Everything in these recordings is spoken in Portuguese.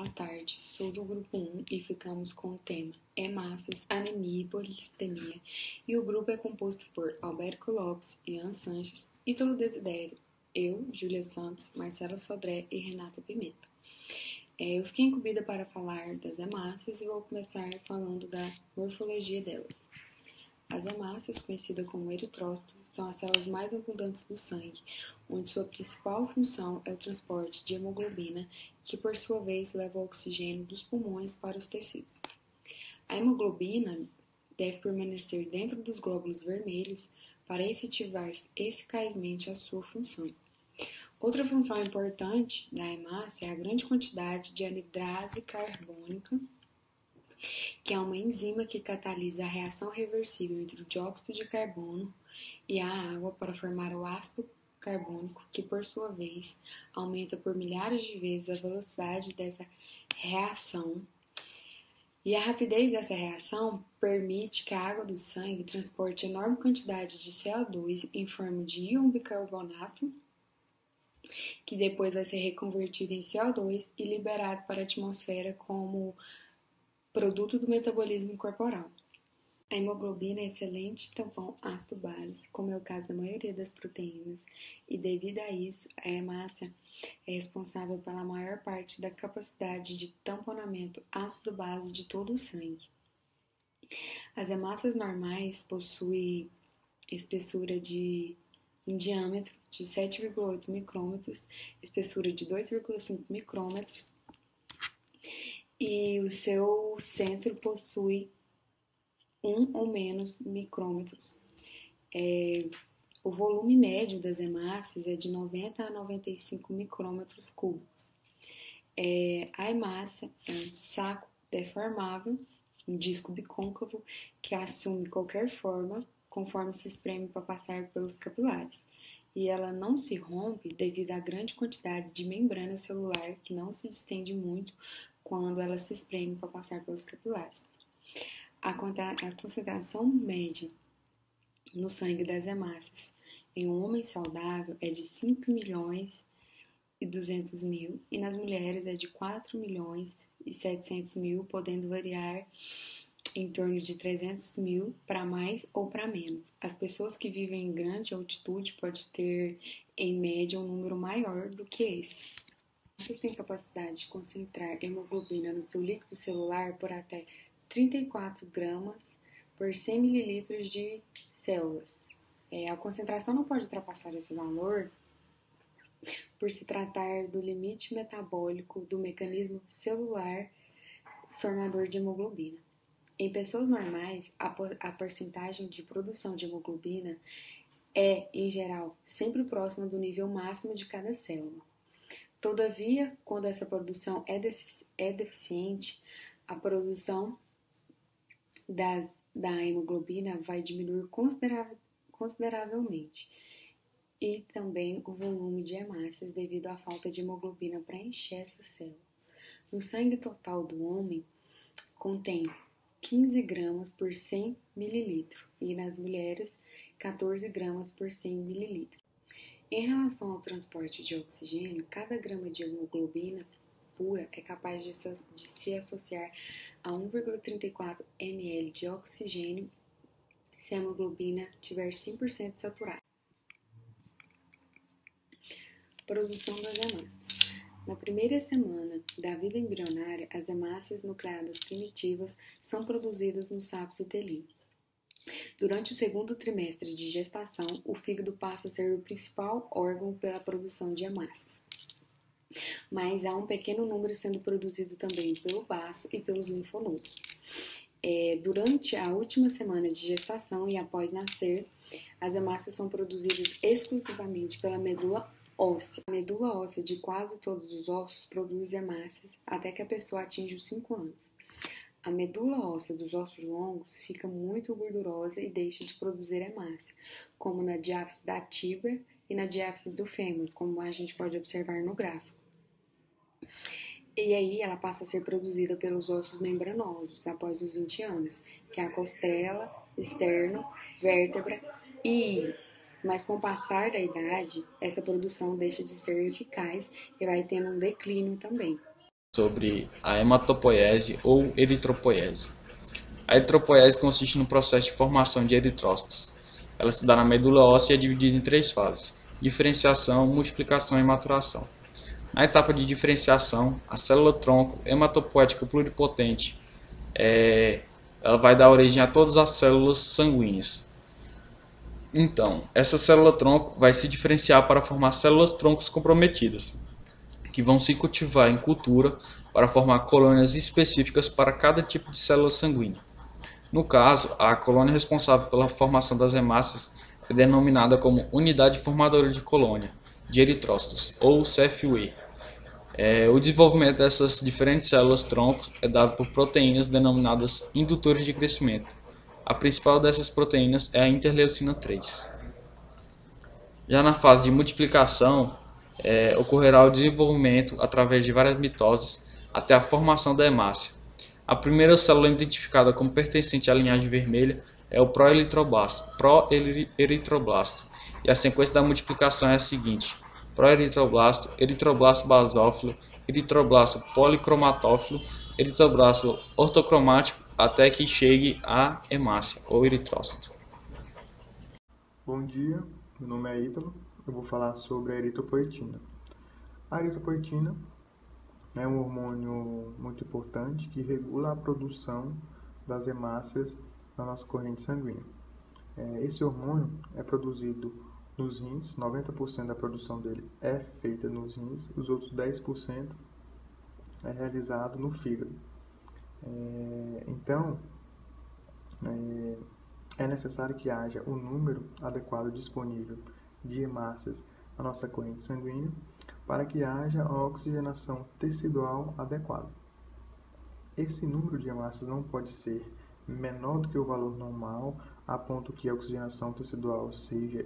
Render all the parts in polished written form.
Boa tarde, sou do grupo 1 e ficamos com o tema hemácias, anemia e polissemia. E o grupo é composto por Alberto Lopes, Ian Sanches, Ítalo Desidério, eu, Júlia Santos, Marcelo Sodré e Renata Pimenta. Eu fiquei incumbida para falar das hemácias e vou começar falando da morfologia delas. As hemácias, conhecidas como eritrócitos, são as células mais abundantes do sangue, onde sua principal função é o transporte de hemoglobina, que por sua vez leva o oxigênio dos pulmões para os tecidos. A hemoglobina deve permanecer dentro dos glóbulos vermelhos para efetivar eficazmente a sua função. Outra função importante da hemácia é a grande quantidade de anidrase carbônica, que é uma enzima que catalisa a reação reversível entre o dióxido de carbono e a água para formar o ácido carbônico, que por sua vez aumenta por milhares de vezes a velocidade dessa reação. E a rapidez dessa reação permite que a água do sangue transporte enorme quantidade de CO2 em forma de íon bicarbonato, que depois vai ser reconvertido em CO2 e liberado para a atmosfera como produto do metabolismo corporal. A hemoglobina é excelente tampão ácido-base, como é o caso da maioria das proteínas, e devido a isso, a hemácia é responsável pela maior parte da capacidade de tamponamento ácido-base de todo o sangue. As hemácias normais possuem espessura em diâmetro de 7,8 micrômetros, espessura de 2,5 micrômetros, e o seu centro possui 1 ou menos micrômetros. O volume médio das hemácias é de 90 a 95 micrômetros cúbicos. A hemácia é um saco deformável, um disco bicôncavo, que assume qualquer forma conforme se espreme para passar pelos capilares. E ela não se rompe devido à grande quantidade de membrana celular que não se distende muito quando ela se espreme para passar pelos capilares. A concentração média no sangue das hemácias em um homem saudável é de 5 milhões e 200 mil e nas mulheres é de 4 milhões e 700 mil, podendo variar em torno de 300 mil para mais ou para menos. As pessoas que vivem em grande altitude podem ter, em média, um número maior do que esse. Vocês têm capacidade de concentrar hemoglobina no seu líquido celular por até 34 gramas por 100 mililitros de células. A concentração não pode ultrapassar esse valor por se tratar do limite metabólico do mecanismo celular formador de hemoglobina. Em pessoas normais, a porcentagem de produção de hemoglobina é, em geral, sempre próxima do nível máximo de cada célula. Todavia, quando essa produção é deficiente, a produção da hemoglobina vai diminuir consideravelmente e também o volume de hemácias devido à falta de hemoglobina para encher essa célula. No sangue total do homem, contém 15 gramas por 100 mililitros e nas mulheres 14 gramas por 100 mililitros. Em relação ao transporte de oxigênio, cada grama de hemoglobina pura é capaz de se associar a 1,34 ml de oxigênio se a hemoglobina tiver 100% saturada. Produção das hemácias. Na primeira semana da vida embrionária, as hemácias nucleadas primitivas são produzidas no saco uterino. Durante o segundo trimestre de gestação, o fígado passa a ser o principal órgão pela produção de hemácias. Mas há um pequeno número sendo produzido também pelo baço e pelos linfonodos. Durante a última semana de gestação e após nascer, as hemácias são produzidas exclusivamente pela medula óssea. A medula óssea de quase todos os ossos produz hemácias até que a pessoa atinja os 5 anos. A medula óssea dos ossos longos fica muito gordurosa e deixa de produzir hemácia, como na diáfise da tíbia e na diáfise do fêmur, como a gente pode observar no gráfico. E aí ela passa a ser produzida pelos ossos membranosos após os 20 anos, que é a costela, externo, vértebra e ilho. Mas com o passar da idade, essa produção deixa de ser eficaz e vai tendo um declínio também. Sobre a hematopoiese ou eritropoiese. A eritropoiese consiste no processo de formação de eritrócitos. Ela se dá na medula óssea e é dividida em 3 fases: diferenciação, multiplicação e maturação. Na etapa de diferenciação, a célula-tronco hematopoética pluripotente ela vai dar origem a todas as células sanguíneas. Então, essa célula-tronco vai se diferenciar para formar células-troncos comprometidas, que vão se cultivar em cultura para formar colônias específicas para cada tipo de célula sanguínea. No caso, a colônia responsável pela formação das hemácias é denominada como Unidade Formadora de Colônia de Eritrócitos, ou CFUE. O desenvolvimento dessas diferentes células-troncos é dado por proteínas denominadas indutores de crescimento. A principal dessas proteínas é a interleucina 3. Já na fase de multiplicação, ocorrerá o desenvolvimento através de várias mitoses até a formação da hemácia. A primeira célula identificada como pertencente à linhagem vermelha é o proeritroblasto, e a sequência da multiplicação é a seguinte: proeritroblasto, eritroblasto basófilo, eritroblasto policromatófilo, eritroblasto ortocromático, até que chegue à hemácia, ou eritrócito. Bom dia, meu nome é Ítalo, eu vou falar sobre a eritropoetina. A eritropoetina é um hormônio muito importante que regula a produção das hemácias na nossa corrente sanguínea. Esse hormônio é produzido nos rins, 90% da produção dele é feita nos rins, os outros 10% é realizado no fígado. Então, é necessário que haja o número adequado disponível de hemácias na nossa corrente sanguínea para que haja a oxigenação tecidual adequada. Esse número de hemácias não pode ser menor do que o valor normal, a ponto que a oxigenação tecidual seja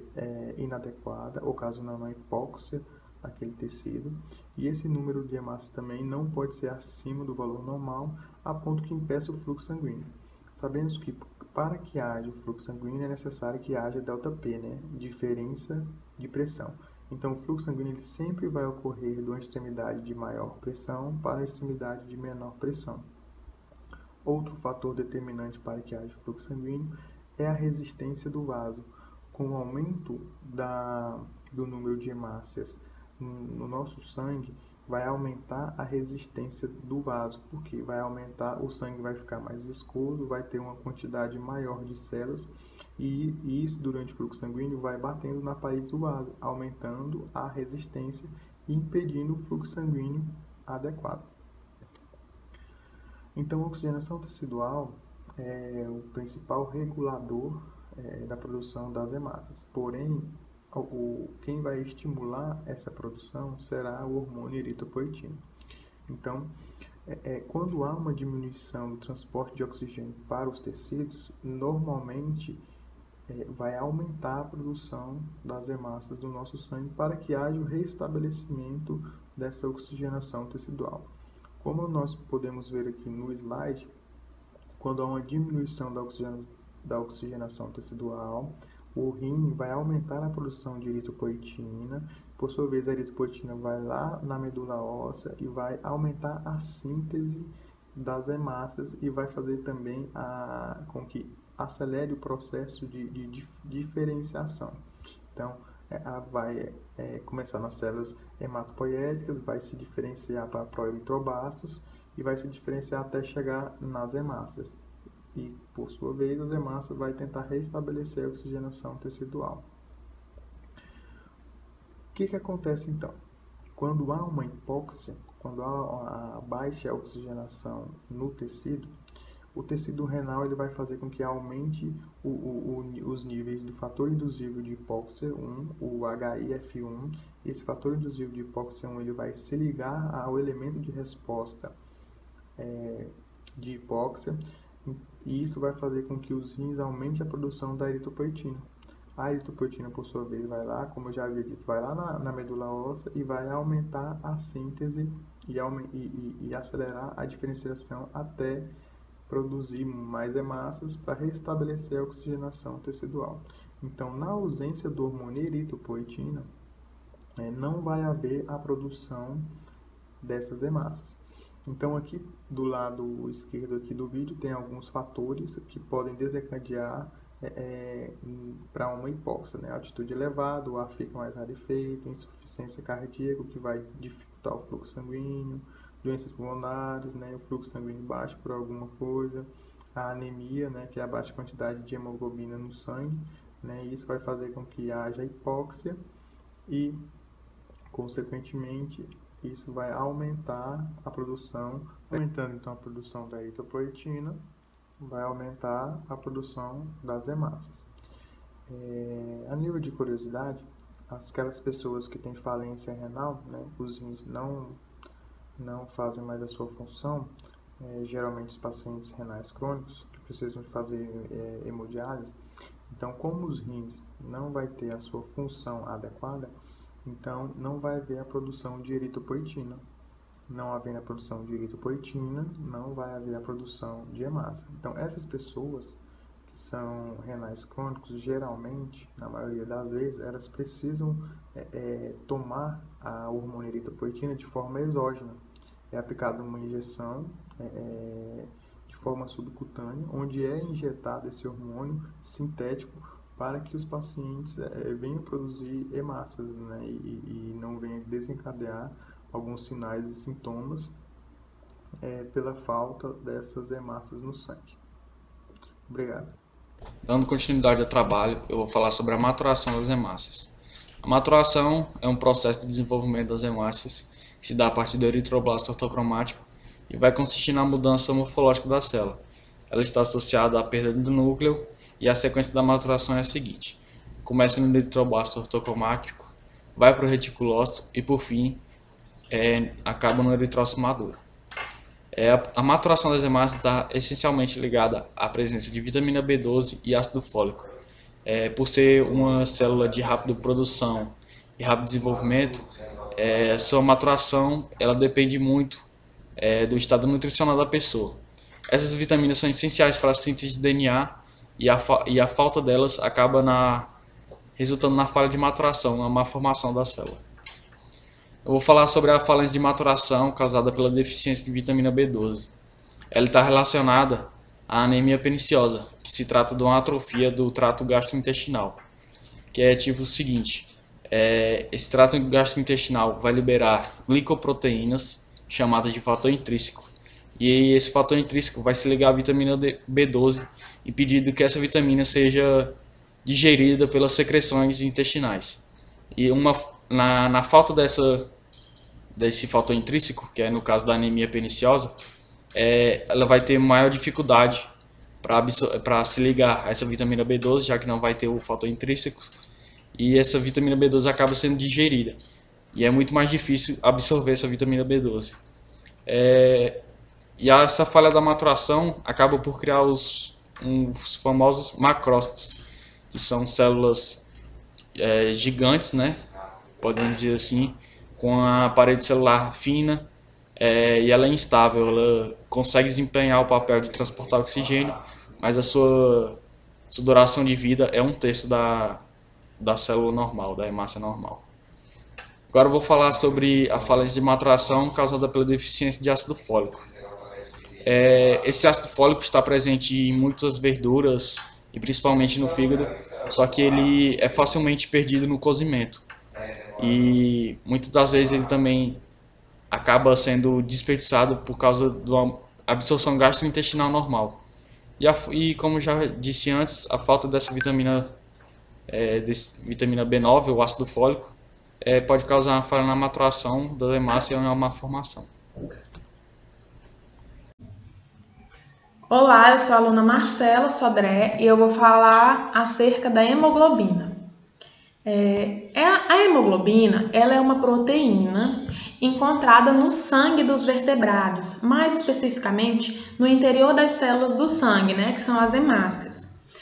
inadequada, ocasionando uma hipóxia daquele tecido. E esse número de hemácias também não pode ser acima do valor normal, a ponto que impeça o fluxo sanguíneo. Sabemos que para que haja o fluxo sanguíneo é necessário que haja ΔP, diferença de pressão. Então, o fluxo sanguíneo ele sempre vai ocorrer de uma extremidade de maior pressão para a extremidade de menor pressão. Outro fator determinante para que haja fluxo sanguíneo é a resistência do vaso. Com o aumento do número de hemácias no nosso sangue, vai aumentar a resistência do vaso, porque vai aumentar, o sangue vai ficar mais viscoso, vai ter uma quantidade maior de células e isso durante o fluxo sanguíneo vai batendo na parede do vaso, aumentando a resistência e impedindo o fluxo sanguíneo adequado. Então, a oxigenação tecidual é o principal regulador da produção das hemácias. Porém, quem vai estimular essa produção será o hormônio eritropoetina. Então, quando há uma diminuição do transporte de oxigênio para os tecidos, normalmente vai aumentar a produção das hemácias do nosso sangue para que haja o restabelecimento dessa oxigenação tecidual. Como nós podemos ver aqui no slide, quando há uma diminuição da oxigenação tecidual, o rim vai aumentar a produção de eritropoetina, por sua vez a eritropoetina vai lá na medula óssea e vai aumentar a síntese das hemácias e vai fazer também com que acelere o processo de diferenciação. Então, vai começar nas células hematopoéticas, vai se diferenciar para proeritroblastos e vai se diferenciar até chegar nas hemácias. E, por sua vez, as hemácias vai tentar restabelecer a oxigenação tecidual. O que acontece então? Quando há uma hipóxia, quando há a baixa oxigenação no tecido, o tecido renal ele vai fazer com que aumente os níveis do fator induzível de hipóxia 1, o HIF1. Esse fator induzível de hipóxia 1 ele vai se ligar ao elemento de resposta de hipóxia, e isso vai fazer com que os rins aumente a produção da eritropoetina. A eritropoetina, por sua vez, vai lá, como eu já havia dito, vai lá na medula óssea e vai aumentar a síntese e acelerar a diferenciação até produzir mais hemácias para restabelecer a oxigenação tecidual. Então, na ausência do hormônio eritropoetina, não vai haver a produção dessas hemácias. Então aqui do lado esquerdo aqui do vídeo tem alguns fatores que podem desencadear para uma hipóxia, né? Altitude elevada, o ar fica mais rarefeito, insuficiência cardíaca, o que vai dificultar o fluxo sanguíneo, doenças pulmonares, né? O fluxo sanguíneo baixo por alguma coisa, a anemia, né? Que é a baixa quantidade de hemoglobina no sangue, né? Isso vai fazer com que haja hipóxia e, consequentemente, isso vai aumentar a produção, aumentando então a produção da eritropoetina, vai aumentar a produção das hemácias. A nível de curiosidade, aquelas pessoas que têm falência renal, né, os rins não fazem mais a sua função, geralmente os pacientes renais crônicos que precisam fazer hemodiálise. Então, como os rins não vai ter a sua função adequada, então não vai haver a produção de eritropoetina. Não havendo a produção de eritropoetina, não vai haver a produção de hemácia. Então, essas pessoas que são renais crônicos, geralmente, na maioria das vezes, elas precisam tomar a hormônio eritropoetina de forma exógena. É aplicada uma injeção de forma subcutânea, onde é injetado esse hormônio sintético para que os pacientes venham produzir hemácias, né, e não venham desencadear alguns sinais e sintomas pela falta dessas hemácias no sangue. Obrigado. Dando continuidade ao trabalho, eu vou falar sobre a maturação das hemácias. A maturação é um processo de desenvolvimento das hemácias que se dá a partir do eritroblasto ortocromático e vai consistir na mudança morfológica da célula. Ela está associada à perda do núcleo e a sequência da maturação é a seguinte: começa no eritroblasto ortocromático, vai para o reticulócito e, por fim, acaba no eritrócito maduro. A maturação das hemácias está essencialmente ligada à presença de vitamina B12 e ácido fólico. Por ser uma célula de rápida produção e rápido desenvolvimento, sua maturação ela depende muito do estado nutricional da pessoa. Essas vitaminas são essenciais para a síntese de DNA e a falta delas acaba resultando na falha de maturação, na má formação da célula. Eu vou falar sobre a falência de maturação causada pela deficiência de vitamina B12. Ela está relacionada à anemia perniciosa, que se trata de uma atrofia do trato gastrointestinal, que é tipo o seguinte: esse trato gastrointestinal vai liberar glicoproteínas, chamadas de fator intrínseco, e esse fator intrínseco vai se ligar à vitamina B12, impedindo que essa vitamina seja digerida pelas secreções intestinais. E na falta desse fator intrínseco, que é no caso da anemia perniciosa, ela vai ter maior dificuldade para se ligar a essa vitamina B12, já que não vai ter o fator intrínseco, e essa vitamina B12 acaba sendo digerida, e é muito mais difícil absorver essa vitamina B12. E essa falha da maturação acaba por criar os famosos macrócitos, que são células gigantes, né? Podemos dizer assim, com a parede celular fina, e ela é instável. Ela consegue desempenhar o papel de transportar oxigênio, mas a sua duração de vida é 1/3 da célula normal, da hemácia normal. Agora eu vou falar sobre a falência de maturação causada pela deficiência de ácido fólico. Esse ácido fólico está presente em muitas verduras e principalmente no fígado, só que ele é facilmente perdido no cozimento. E muitas das vezes ele também acaba sendo desperdiçado por causa da absorção gastrointestinal normal. E como já disse antes, a falta dessa vitamina B9, o ácido fólico, pode causar uma falha na maturação da hemácia e uma má formação. Olá, eu sou a aluna Marcela Sodré e eu vou falar acerca da hemoglobina. A hemoglobina ela é uma proteína encontrada no sangue dos vertebrados, mais especificamente no interior das células do sangue, né, que são as hemácias.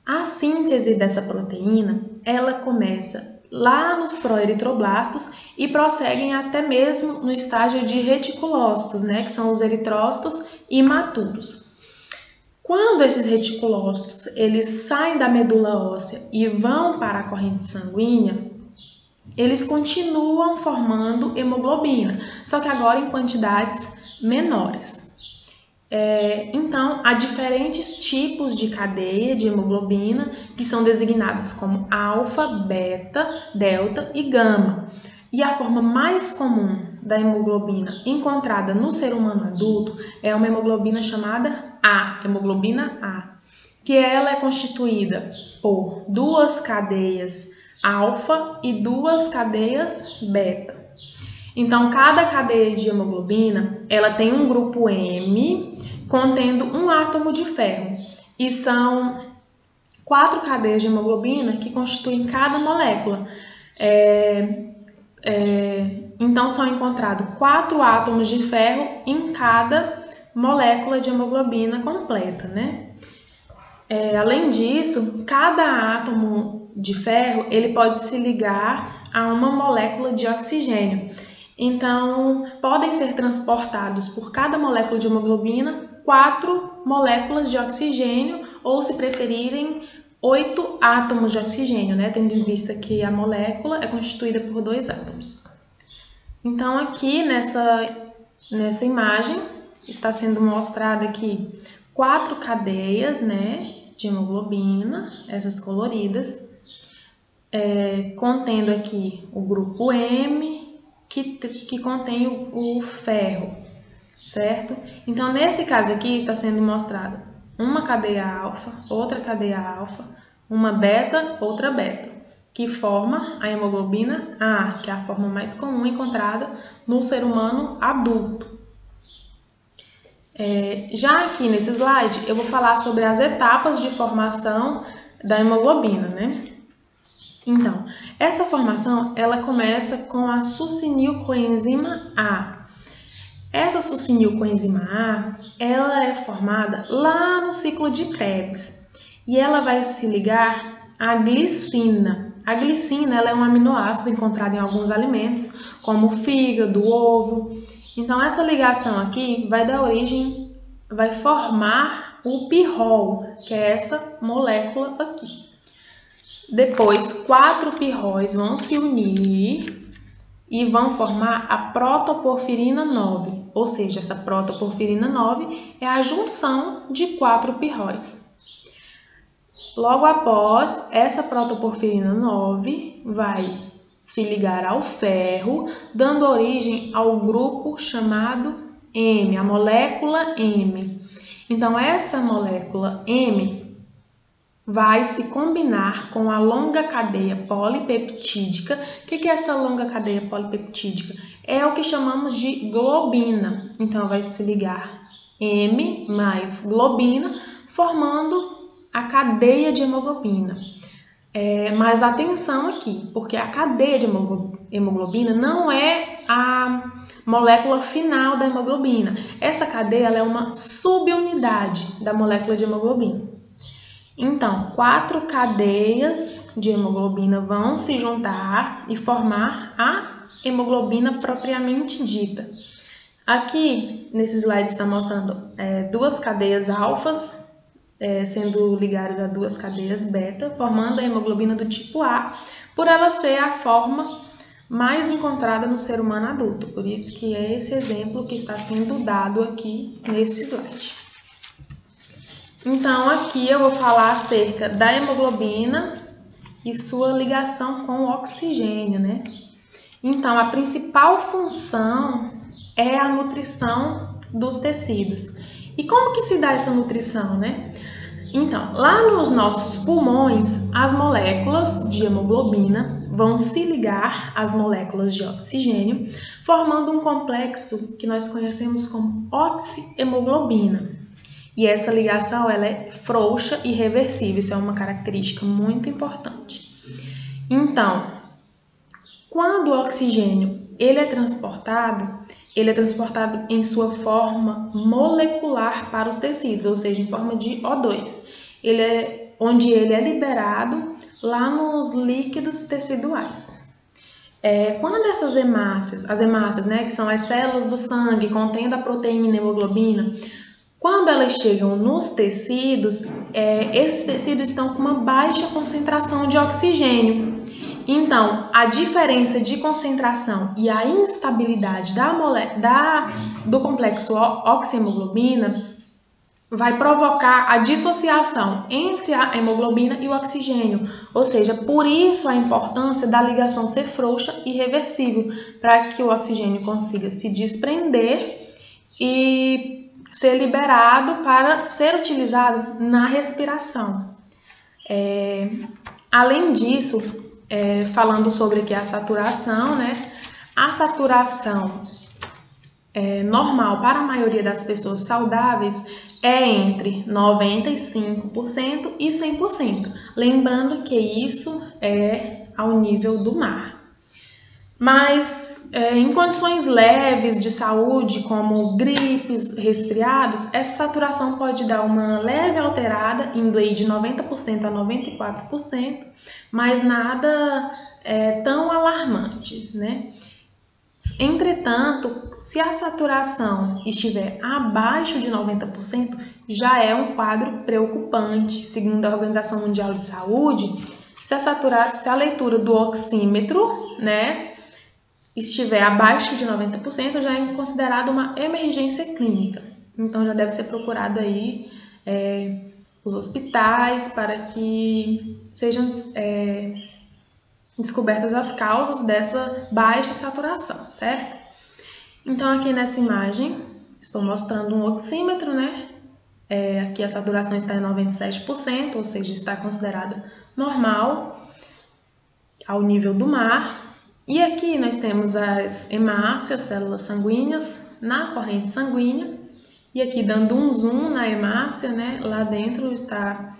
A síntese dessa proteína ela começa lá nos proeritroblastos e prosseguem até mesmo no estágio de reticulócitos, né, que são os eritrócitos imaturos. Quando esses reticulócitos eles saem da medula óssea e vão para a corrente sanguínea, eles continuam formando hemoglobina, só que agora em quantidades menores. Então, há diferentes tipos de cadeia de hemoglobina que são designadas como alfa, beta, delta e gama. E a forma mais comum da hemoglobina encontrada no ser humano adulto é uma hemoglobina chamada A, hemoglobina A, que ela é constituída por 2 cadeias alfa e 2 cadeias beta. Então, cada cadeia de hemoglobina, ela tem um grupo M contendo um átomo de ferro. E são 4 cadeias de hemoglobina que constituem cada molécula. Então, são encontrados 4 átomos de ferro em cada molécula de hemoglobina completa, né? Além disso, cada átomo de ferro ele pode se ligar a uma molécula de oxigênio. Então, podem ser transportados por cada molécula de hemoglobina 4 moléculas de oxigênio, ou, se preferirem, 8 átomos de oxigênio, né? Tendo em vista que a molécula é constituída por 2 átomos. Então, aqui nessa imagem está sendo mostrada aqui 4 cadeias, né, de hemoglobina, essas coloridas, contendo aqui o grupo M, que contém o ferro, certo? Então, nesse caso aqui, está sendo mostrada uma cadeia alfa, outra cadeia alfa, uma beta, outra beta, que forma a hemoglobina A, que é a forma mais comum encontrada no ser humano adulto. Já aqui nesse slide, eu vou falar sobre as etapas de formação da hemoglobina, né? Então, essa formação, ela começa com a succinilcoenzima A. Essa succinilcoenzima A, ela é formada lá no ciclo de Krebs e ela vai se ligar à glicina. A glicina, ela é um aminoácido encontrado em alguns alimentos, como o fígado, o ovo. Então, essa ligação aqui vai formar o pirrol, que é essa molécula aqui. Depois, 4 pirróis vão se unir e vão formar a protoporfirina 9, ou seja, essa protoporfirina 9 é a junção de 4 pirróis. Logo após, essa protoporfirina 9 vai se ligar ao ferro, dando origem ao grupo chamado M, a molécula M. Então, essa molécula M vai se combinar com a longa cadeia polipeptídica. O que é essa longa cadeia polipeptídica? É o que chamamos de globina. Então, vai se ligar M mais globina, formando a cadeia de hemoglobina. Mas atenção aqui, porque a cadeia de hemoglobina não é a molécula final da hemoglobina. Essa cadeia ela é uma subunidade da molécula de hemoglobina. Então, 4 cadeias de hemoglobina vão se juntar e formar a hemoglobina propriamente dita. Aqui, nesse slide, está mostrando 2 cadeias alfas sendo ligadas a 2 cadeias beta, formando a hemoglobina do tipo A, por ela ser a forma mais encontrada no ser humano adulto. Por isso que é esse exemplo que está sendo dado aqui nesse slide. Então, aqui eu vou falar acerca da hemoglobina e sua ligação com o oxigênio, né? Então, a principal função é a nutrição dos tecidos. E como que se dá essa nutrição, né? Então, lá nos nossos pulmões, as moléculas de hemoglobina vão se ligar às moléculas de oxigênio, formando um complexo que nós conhecemos como oxihemoglobina. E essa ligação ela é frouxa e reversível, isso é uma característica muito importante. Então, quando o oxigênio ele é transportado em sua forma molecular para os tecidos, ou seja, em forma de O2. Onde ele é liberado lá nos líquidos teciduais. Quando essas as hemácias, né, que são as células do sangue contendo a proteína hemoglobina, quando elas chegam nos tecidos, esses tecidos estão com uma baixa concentração de oxigênio. Então, a diferença de concentração e a instabilidade do complexo oxihemoglobina vai provocar a dissociação entre a hemoglobina e o oxigênio, ou seja, por isso a importância da ligação ser frouxa e reversível, para que o oxigênio consiga se desprender e ser liberado para ser utilizado na respiração. Além disso, falando sobre aqui a saturação, né? A saturação normal para a maioria das pessoas saudáveis é entre 95% e 100%. Lembrando que isso é ao nível do mar. Mas em condições leves de saúde, como gripes, resfriados, essa saturação pode dar uma leve alterada, indo aí de 90% a 94%, mas nada tão alarmante, né? Entretanto, se a saturação estiver abaixo de 90%, já é um quadro preocupante. Segundo a Organização Mundial de Saúde, se a leitura do oxímetro, né, estiver abaixo de 90%, já é considerada uma emergência clínica. Então, já deve ser procurado aí os hospitais para que sejam descobertas as causas dessa baixa saturação, certo? Então, aqui nessa imagem, estou mostrando um oxímetro, né? Aqui a saturação está em 97%, ou seja, está considerado normal, ao nível do mar. E aqui nós temos as hemácias, células sanguíneas, na corrente sanguínea. E aqui dando um zoom na hemácia, né? Lá dentro está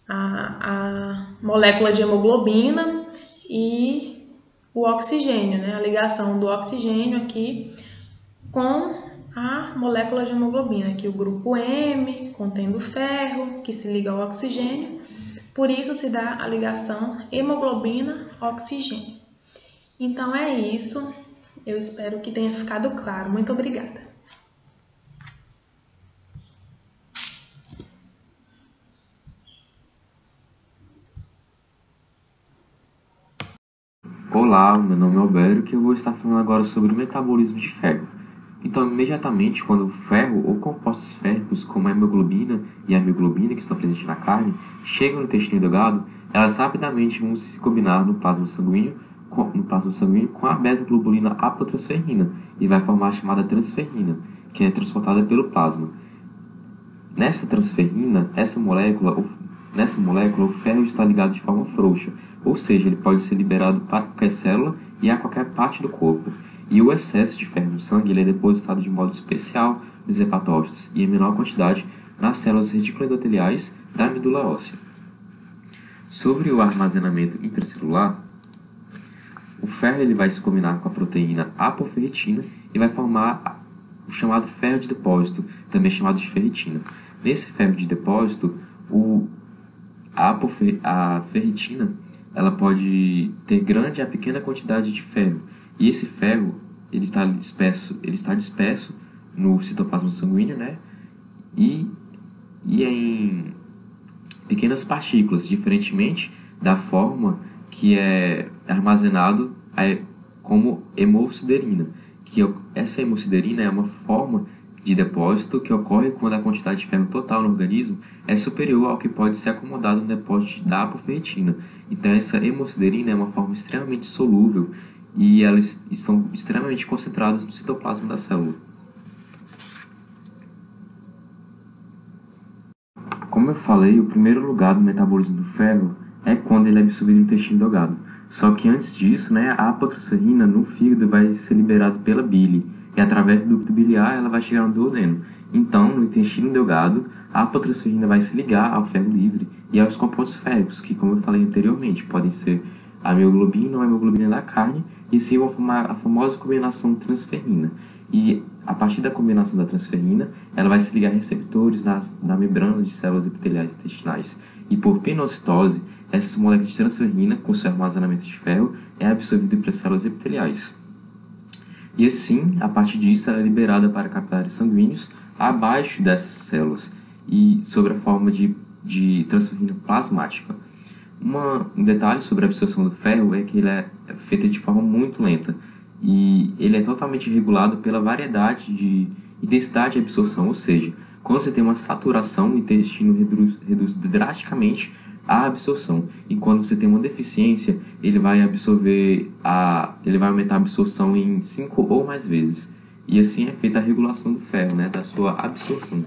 a molécula de hemoglobina e o oxigênio, né? A ligação do oxigênio aqui com a molécula de hemoglobina. Aqui o grupo M, contendo ferro, que se liga ao oxigênio. Por isso se dá a ligação hemoglobina-oxigênio. Então é isso. Eu espero que tenha ficado claro. Muito obrigada. Olá, meu nome é Alberto e eu vou estar falando agora sobre o metabolismo de ferro. Então, imediatamente, quando o ferro ou compostos férricos, como a hemoglobina e a mioglobina, que estão presentes na carne, chegam no intestino delgado, elas rapidamente vão se combinar no plasma sanguíneo com a beta-globulina apotransferrina e vai formar a chamada transferrina, que é transportada pelo plasma. Nessa transferrina, nessa molécula, o ferro está ligado de forma frouxa, ou seja, ele pode ser liberado para qualquer célula e a qualquer parte do corpo. E o excesso de ferro no sangue ele é depositado de modo especial nos hepatócitos e em menor quantidade nas células reticuloendoteliais da medula óssea. Sobre o armazenamento intracelular, o ferro ele vai se combinar com a proteína apoferritina e vai formar o chamado ferro de depósito, também chamado de ferritina. Nesse ferro de depósito, a ferritina ela pode ter grande a pequena quantidade de ferro. E esse ferro ele está disperso no citoplasma sanguíneo, né? E em pequenas partículas, diferentemente da forma que é armazenado como hemosiderina. Essa hemosiderina é uma forma de depósito que ocorre quando a quantidade de ferro total no organismo é superior ao que pode ser acomodado no depósito da apoferritina. Então, essa hemosiderina é uma forma extremamente solúvel e elas estão extremamente concentradas no citoplasma da célula. Como eu falei, o primeiro lugar do metabolismo do ferro é quando ele é absorvido no intestino delgado. Só que antes disso, né, a apotransferrina no fígado vai ser liberada pela bile e através do ducto biliar ela vai chegar no duodeno. Então, no intestino delgado, a apotransferina vai se ligar ao ferro livre e aos compostos férricos, que, como eu falei anteriormente, podem ser a mioglobina ou a hemoglobina da carne, e sim vão formar a famosa combinação transferrina. E a partir da combinação da transferina, ela vai se ligar a receptores na membrana de células epiteliais intestinais. E por pinocitose, essa molécula de transferina, com seu armazenamento de ferro, é absorvida pelas células epiteliais. E assim, a partir disso, ela é liberada para capilares sanguíneos abaixo dessas células e sob a forma de transferina plasmática. Um detalhe sobre a absorção do ferro é que ele é feito de forma muito lenta e ele é totalmente regulado pela variedade de intensidade de absorção, ou seja, quando você tem uma saturação, o intestino reduz drasticamente a absorção, e quando você tem uma deficiência, ele vai aumentar a absorção em 5 ou mais vezes. E assim é feita a regulação do ferro, né, da sua absorção.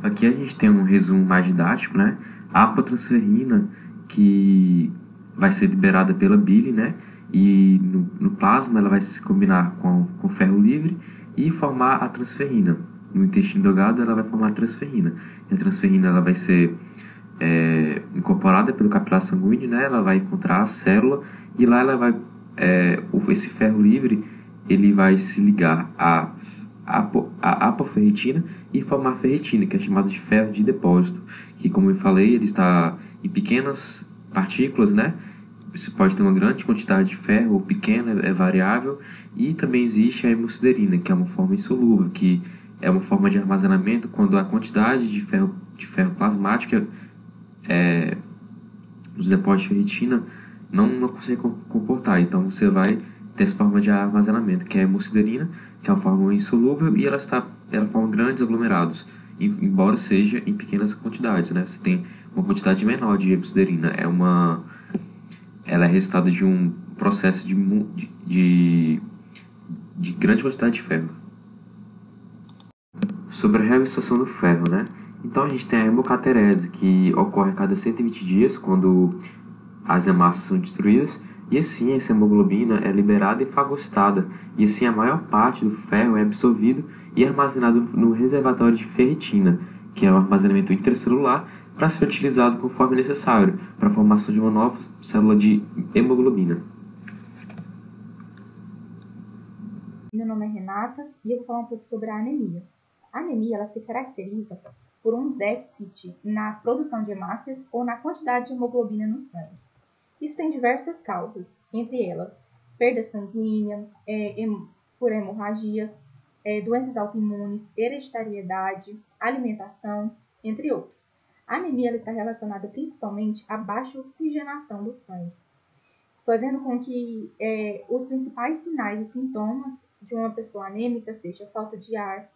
Aqui a gente tem um resumo mais didático, né? A apotransferrina, que vai ser liberada pela bile, né? E no plasma ela vai se combinar com ferro livre e formar a transferrina. No intestino delgado ela vai formar a transferrina. E a transferrina ela vai ser incorporada pelo capilar sanguíneo, né? Ela vai encontrar a célula e lá ela vai esse ferro livre ele vai se ligar a apoferritina e formar ferritina, que é chamada de ferro de depósito, que, como eu falei, ele está em pequenas partículas, né? Você pode ter uma grande quantidade de ferro, ou pequena, é variável, e também existe a hemosiderina, que é uma forma insolúvel, que é uma forma de armazenamento quando a quantidade de ferro plasmática nos depósitos de ferritina não consegue comportar. Então você vai ter essa forma de armazenamento, que é a hemosiderina, que é uma forma insolúvel e ela forma grandes aglomerados, embora seja em pequenas quantidades, né? Você tem uma quantidade menor de hemosiderina, ela é resultado de um processo de grande quantidade de ferro. Sobre a reabsorção do ferro, né? Então a gente tem a hemocaterese, que ocorre a cada 120 dias, quando as hemácias são destruídas, e assim essa hemoglobina é liberada e fagocitada, e assim a maior parte do ferro é absorvido e armazenado no reservatório de ferritina, que é o armazenamento intracelular, para ser utilizado conforme necessário para a formação de uma nova célula de hemoglobina. Meu nome é Renata e eu vou falar um pouco sobre a anemia. A anemia ela se caracteriza por um déficit na produção de hemácias ou na quantidade de hemoglobina no sangue. Isso tem diversas causas, entre elas perda sanguínea, por hemorragia, doenças autoimunes, hereditariedade, alimentação, entre outros. A anemia ela está relacionada principalmente à baixa oxigenação do sangue, fazendo com que os principais sinais e sintomas de uma pessoa anêmica sejam falta de ar,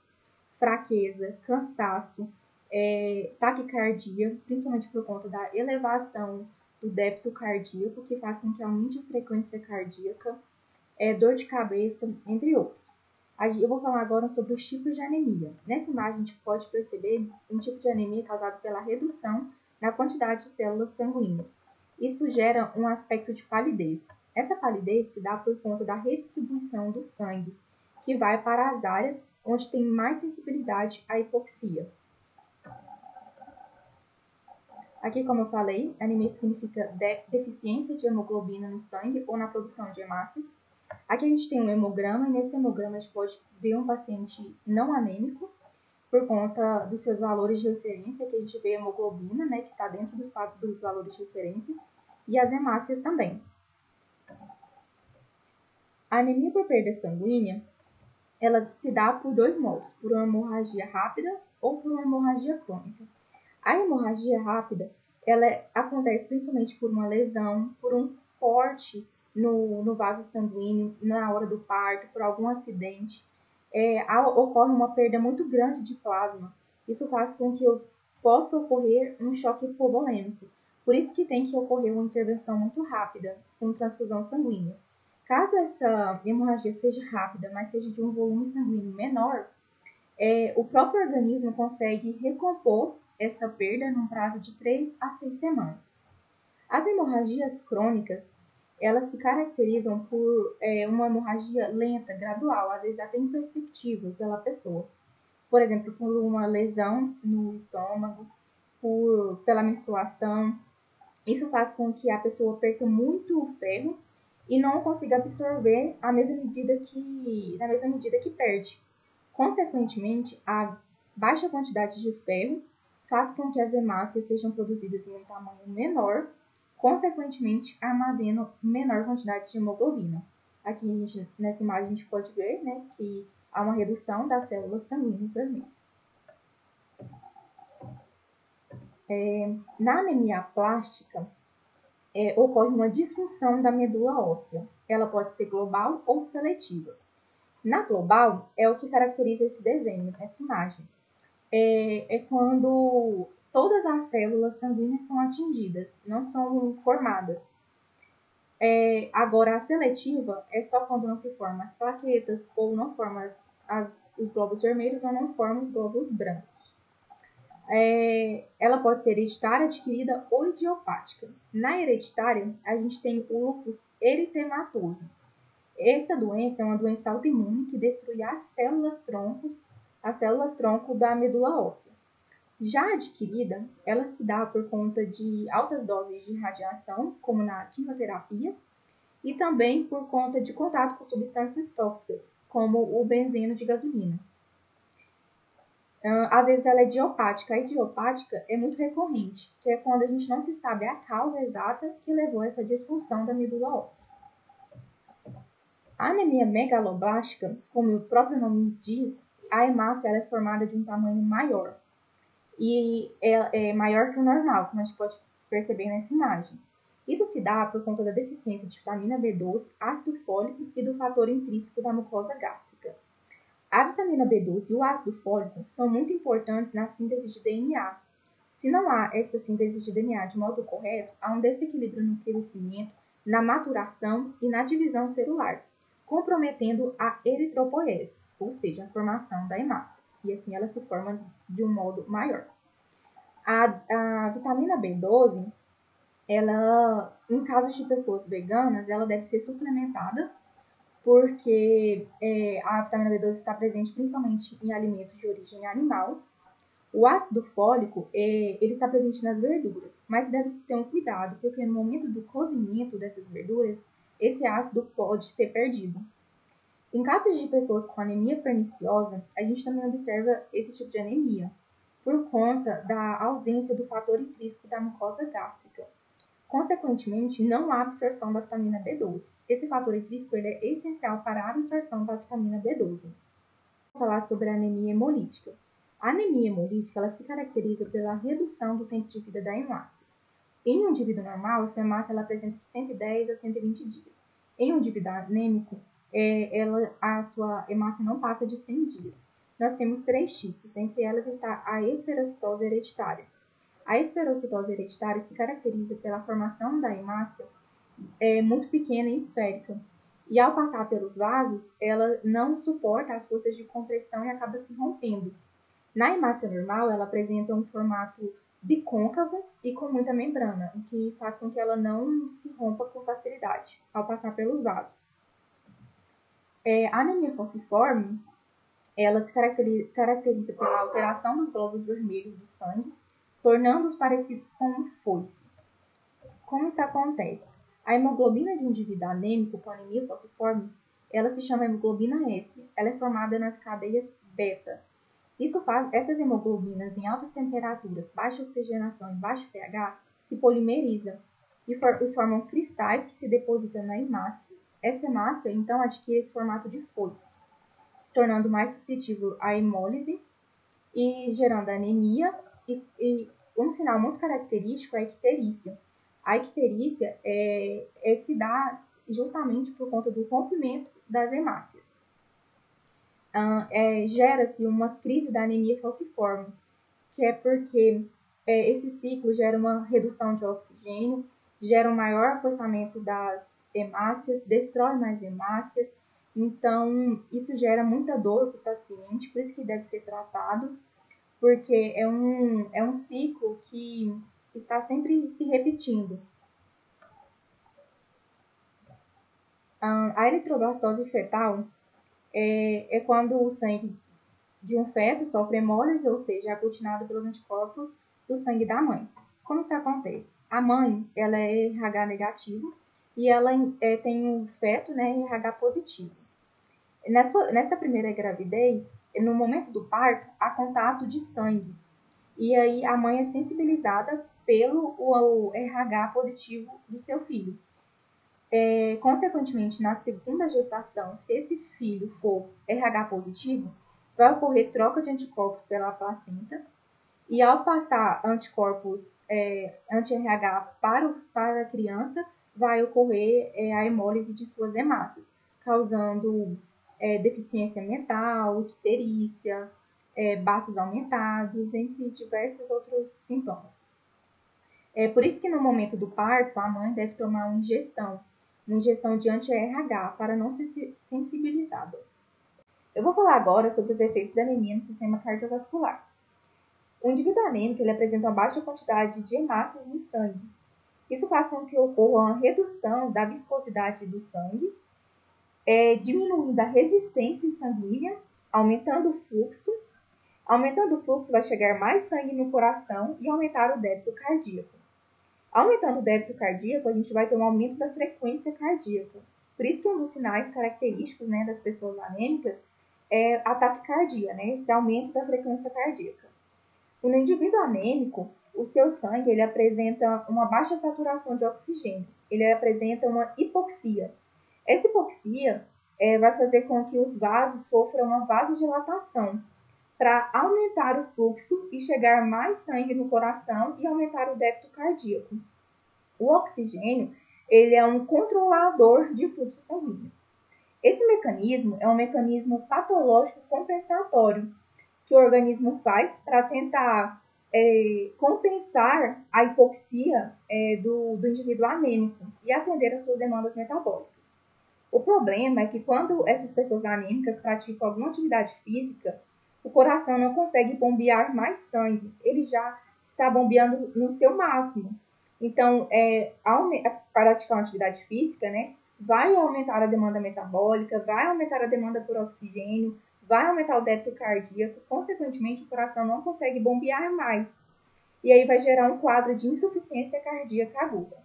fraqueza, cansaço, taquicardia, principalmente por conta da elevação do débito cardíaco, que faz com que aumente a frequência cardíaca, dor de cabeça, entre outros. Eu vou falar agora sobre os tipos de anemia. Nessa imagem, a gente pode perceber um tipo de anemia causado pela redução na quantidade de células sanguíneas. Isso gera um aspecto de palidez. Essa palidez se dá por conta da redistribuição do sangue, que vai para as áreas onde tem mais sensibilidade à hipoxia. Aqui, como eu falei, anemia significa deficiência de hemoglobina no sangue ou na produção de hemácias. Aqui a gente tem um hemograma, e nesse hemograma a gente pode ver um paciente não anêmico, por conta dos seus valores de referência, que a gente vê a hemoglobina, né, que está dentro dos valores de referência, e as hemácias também. A anemia por perda sanguínea, ela se dá por dois modos, por uma hemorragia rápida ou por uma hemorragia crônica. A hemorragia rápida, ela acontece principalmente por uma lesão, por um corte no vaso sanguíneo, na hora do parto, por algum acidente. Ocorre uma perda muito grande de plasma. Isso faz com que possa ocorrer um choque hipovolêmico. Por isso que tem que ocorrer uma intervenção muito rápida, com transfusão sanguínea. Caso essa hemorragia seja rápida, mas seja de um volume sanguíneo menor, o próprio organismo consegue recompor essa perda num prazo de 3 a 6 semanas. As hemorragias crônicas, elas se caracterizam por uma hemorragia lenta, gradual, às vezes até imperceptível pela pessoa. Por exemplo, por uma lesão no estômago, pela menstruação. Isso faz com que a pessoa perca muito ferro e não consiga absorver na mesma medida que perde. Consequentemente, a baixa quantidade de ferro faz com que as hemácias sejam produzidas em um tamanho menor, consequentemente armazenam menor quantidade de hemoglobina. Aqui nessa imagem a gente pode ver, né, que há uma redução das células sanguíneas vermelhas. Na anemia plástica, ocorre uma disfunção da medula óssea. Ela pode ser global ou seletiva. Na global, é o que caracteriza esse desenho, essa imagem. É quando todas as células sanguíneas são atingidas, não são formadas. Agora, a seletiva é só quando não se formam as plaquetas, ou não formam os glóbulos vermelhos, ou não formam os glóbulos brancos. Ela pode ser hereditária, adquirida ou idiopática. Na hereditária, a gente tem o lúpus eritematoso. Essa doença é uma doença autoimune que destrói as células tronco da medula óssea. Já adquirida, ela se dá por conta de altas doses de radiação, como na quimioterapia, e também por conta de contato com substâncias tóxicas, como o benzeno de gasolina. Às vezes ela é idiopática. A idiopática é muito recorrente, que é quando a gente não se sabe a causa exata que levou a essa disfunção da medula óssea. A anemia megaloblástica, como o próprio nome diz, a hemácia é formada de um tamanho maior. E é maior que o normal, como a gente pode perceber nessa imagem. Isso se dá por conta da deficiência de vitamina B12, ácido fólico e do fator intrínseco da mucosa gástrica. A vitamina B12 e o ácido fólico são muito importantes na síntese de DNA. Se não há essa síntese de DNA de modo correto, há um desequilíbrio no crescimento, na maturação e na divisão celular, comprometendo a eritropoese, ou seja, a formação da hemácia. E assim ela se forma de um modo maior. A vitamina B12, ela, em casos de pessoas veganas, ela deve ser suplementada, porque a vitamina B12 está presente principalmente em alimentos de origem animal. O ácido fólico, ele está presente nas verduras, mas deve-se ter um cuidado, porque no momento do cozimento dessas verduras, esse ácido pode ser perdido. Em casos de pessoas com anemia perniciosa, a gente também observa esse tipo de anemia, por conta da ausência do fator intrínseco da mucosa gástrica. Consequentemente, não há absorção da vitamina B12. Esse fator intrínseco ele é essencial para a absorção da vitamina B12. Vou falar sobre a anemia hemolítica. A anemia hemolítica ela se caracteriza pela redução do tempo de vida da hemácia. Em um indivíduo normal, sua hemácia ela apresenta de 110 a 120 dias. Em um indivíduo anêmico, a sua hemácia não passa de 100 dias. Nós temos 3 tipos, entre elas está a esferocitose hereditária. A esferocitose hereditária se caracteriza pela formação da hemácia muito pequena e esférica. E ao passar pelos vasos, ela não suporta as forças de compressão e acaba se rompendo. Na hemácia normal, ela apresenta um formato bicôncavo e com muita membrana, o que faz com que ela não se rompa com facilidade ao passar pelos vasos. A anemia falciforme, ela se caracteriza pela alteração dos glóbulos vermelhos do sangue, tornando-os parecidos com um foice. Como isso acontece? A hemoglobina de um indivíduo anêmico com anemia falciforme, ela se chama hemoglobina S. Ela é formada nas cadeias beta. Isso faz essas hemoglobinas em altas temperaturas, baixa oxigenação e baixo pH se polimerizam e formam cristais que se depositam na hemácia. Essa hemácia, então, adquire esse formato de foice, se tornando mais suscetível à hemólise e gerando anemia. E um sinal muito característico é a icterícia. A icterícia se dá justamente por conta do rompimento das hemácias. Gera-se uma crise da anemia falciforme, que é porque esse ciclo gera uma redução de oxigênio, gera um maior afastamento das hemácias, destrói mais hemácias, então isso gera muita dor para o paciente, por isso que deve ser tratado, porque é um ciclo que está sempre se repetindo. A eritroblastose fetal é quando o sangue de um feto sofre hemólise, ou seja, é aglutinado pelos anticorpos do sangue da mãe. Como isso acontece? A mãe ela é RH negativo e ela tem um feto, né, RH positivo. Nessa primeira gravidez, no momento do parto, há contato de sangue. E aí a mãe é sensibilizada pelo RH positivo do seu filho. Consequentemente, na segunda gestação, se esse filho for RH positivo, vai ocorrer troca de anticorpos pela placenta e ao passar anticorpos anti-RH para a criança, vai ocorrer a hemólise de suas hemácias, causando deficiência mental, icterícia, baços aumentados, entre diversos outros sintomas. É por isso que no momento do parto, a mãe deve tomar uma injeção de anti-RH para não ser sensibilizada. Eu vou falar agora sobre os efeitos da anemia no sistema cardiovascular. O indivíduo anêmico ele apresenta uma baixa quantidade de hemácias no sangue. Isso faz com que ocorra uma redução da viscosidade do sangue, diminuindo a resistência sanguínea, aumentando o fluxo. Aumentando o fluxo vai chegar mais sangue no coração e aumentar o débito cardíaco. Aumentando o débito cardíaco, a gente vai ter um aumento da frequência cardíaca. Por isso que um dos sinais característicos, né, das pessoas anêmicas é a taquicardia, né, esse aumento da frequência cardíaca. No indivíduo anêmico, o seu sangue ele apresenta uma baixa saturação de oxigênio, ele apresenta uma hipoxia. Essa hipoxia vai fazer com que os vasos sofram uma vasodilatação, para aumentar o fluxo e chegar mais sangue no coração e aumentar o débito cardíaco. O oxigênio ele é um controlador de fluxo sanguíneo. Esse mecanismo é um mecanismo patológico compensatório que o organismo faz para tentar compensar a hipoxia do indivíduo anêmico e atender às suas demandas metabólicas. O problema é que quando essas pessoas anêmicas praticam alguma atividade física, o coração não consegue bombear mais sangue, ele já está bombeando no seu máximo. Então, ao praticar uma atividade física, né, vai aumentar a demanda metabólica, vai aumentar a demanda por oxigênio, vai aumentar o débito cardíaco, consequentemente o coração não consegue bombear mais. E aí vai gerar um quadro de insuficiência cardíaca aguda.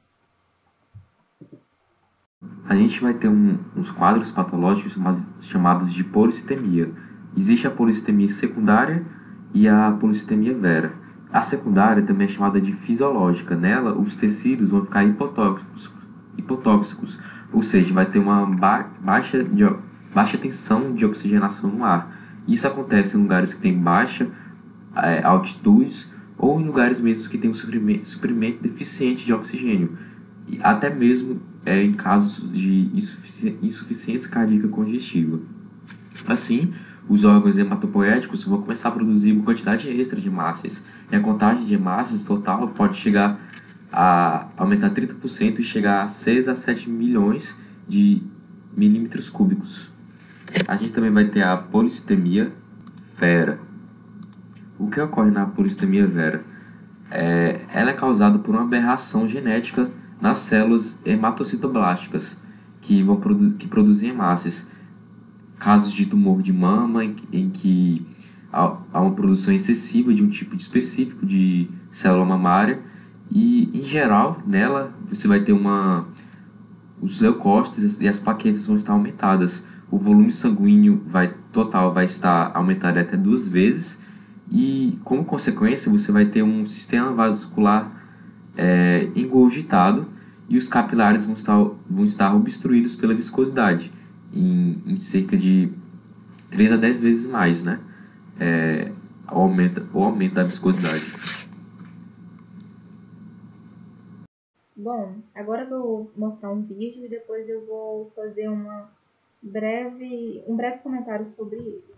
A gente vai ter uns quadros patológicos chamados de polissemia. Existe a polissemia secundária e a polissemia vera. A secundária também é chamada de fisiológica. Nela, os tecidos vão ficar hipotóxicos, ou seja, vai ter uma baixa tensão de oxigenação no ar. Isso acontece em lugares que têm baixa altitude ou em lugares mesmo que tem um suprimento deficiente de oxigênio, e até mesmo em casos de insuficiência cardíaca congestiva. Assim, os órgãos hematopoéticos vão começar a produzir uma quantidade extra de hemácias, e a contagem de hemácias total pode chegar a aumentar 30% e chegar a 6 a 7 milhões de milímetros cúbicos. A gente também vai ter a polissemia vera. O que ocorre na polissemia vera? Ela é causada por uma aberração genética nas células hematocitoblásticas que produzem hemácias. Casos de tumor de mama em que há uma produção excessiva de um tipo específico de célula mamária, e em geral nela você vai ter os leucócitos e as plaquetas vão estar aumentadas. O volume sanguíneo total vai estar aumentado até 2 vezes, e como consequência você vai ter um sistema vascular engurgitado, e os capilares vão estar obstruídos pela viscosidade em cerca de 3 a 10 vezes mais, né? O aumento da viscosidade. Bom, agora eu vou mostrar um vídeo e depois eu vou fazer um breve comentário sobre ele.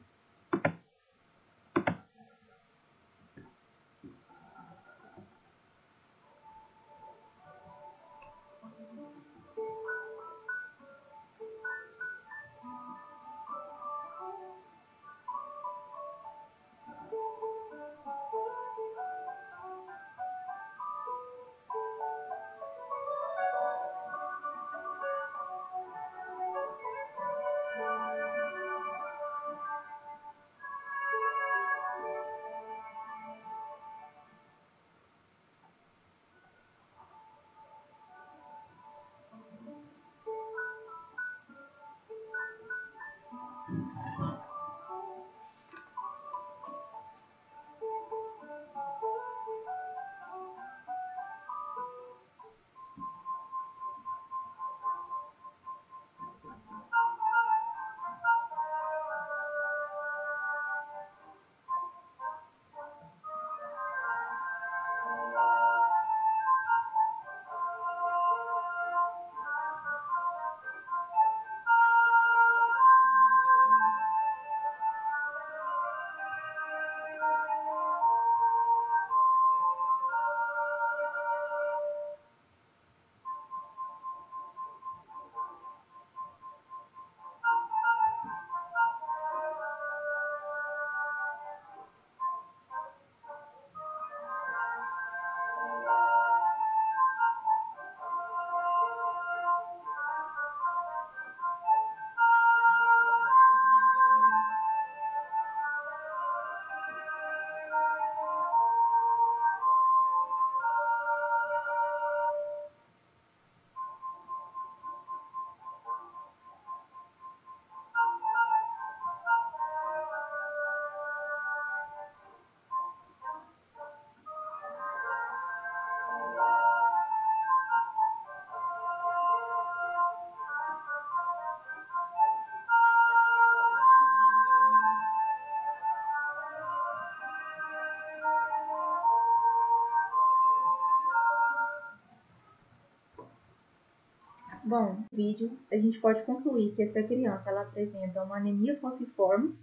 Bom, no vídeo a gente pode concluir que essa criança ela apresenta uma anemia falciforme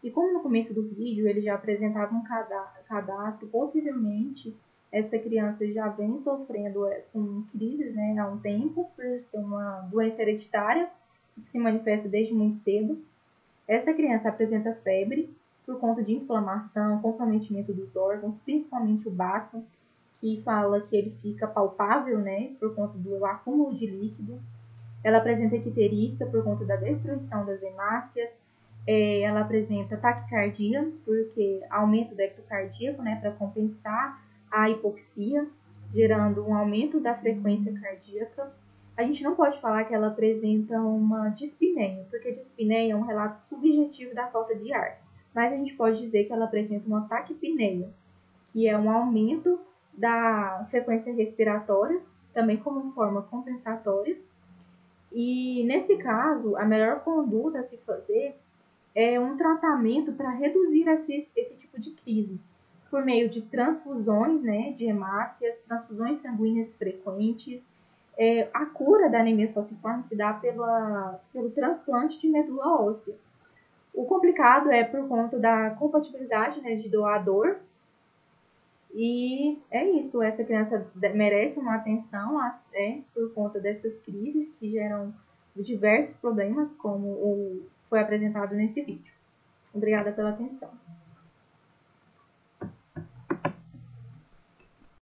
e como no começo do vídeo ele já apresentava um cadastro, possivelmente essa criança já vem sofrendo com crises, né, há um tempo, por ser uma doença hereditária que se manifesta desde muito cedo. Essa criança apresenta febre por conta de inflamação, comprometimento dos órgãos, principalmente o baço, que fala que ele fica palpável, né, por conta do acúmulo de líquido. Ela apresenta icterícia por conta da destruição das hemácias. Ela apresenta taquicardia, porque aumento do débito cardíaco, né, para compensar a hipoxia, gerando um aumento da frequência cardíaca. A gente não pode falar que ela apresenta uma dispneia, porque dispneia é um relato subjetivo da falta de ar. Mas a gente pode dizer que ela apresenta uma taquipneia, que é um aumento da frequência respiratória, também como forma compensatória. E nesse caso, a melhor conduta a se fazer é um tratamento para reduzir esse tipo de crise, por meio de transfusões, né, de hemácias, transfusões sanguíneas frequentes. A cura da anemia falciforme se dá pelo transplante de medula óssea. O complicado é por conta da compatibilidade, né, de doador. E é isso, essa criança merece uma atenção por conta dessas crises que geram diversos problemas, como foi apresentado nesse vídeo. Obrigada pela atenção.